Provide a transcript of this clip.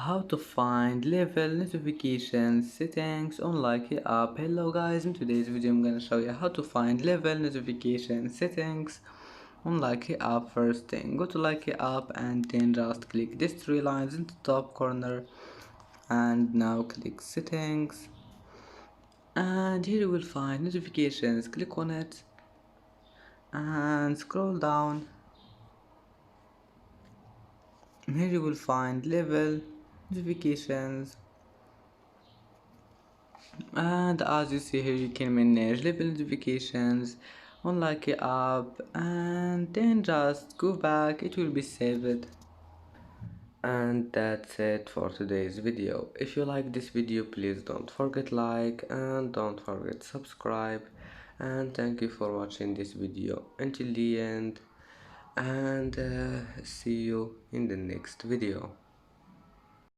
How to find level notifications settings on Likee app. Hello guys, in today's video I'm gonna show you how to find level notification settings on Likee app. First thing, go to Likee app and then just click these three lines in the top corner and now click settings, and here you will find notifications. Click on it and scroll down. Here you will find level notifications, and as you see here you can manage level notifications on Likee app, and then just go back, it will be saved. And that's it for today's video. If you like this video, please don't forget like and don't forget subscribe, and thank you for watching this video until the end, and see you in the next video.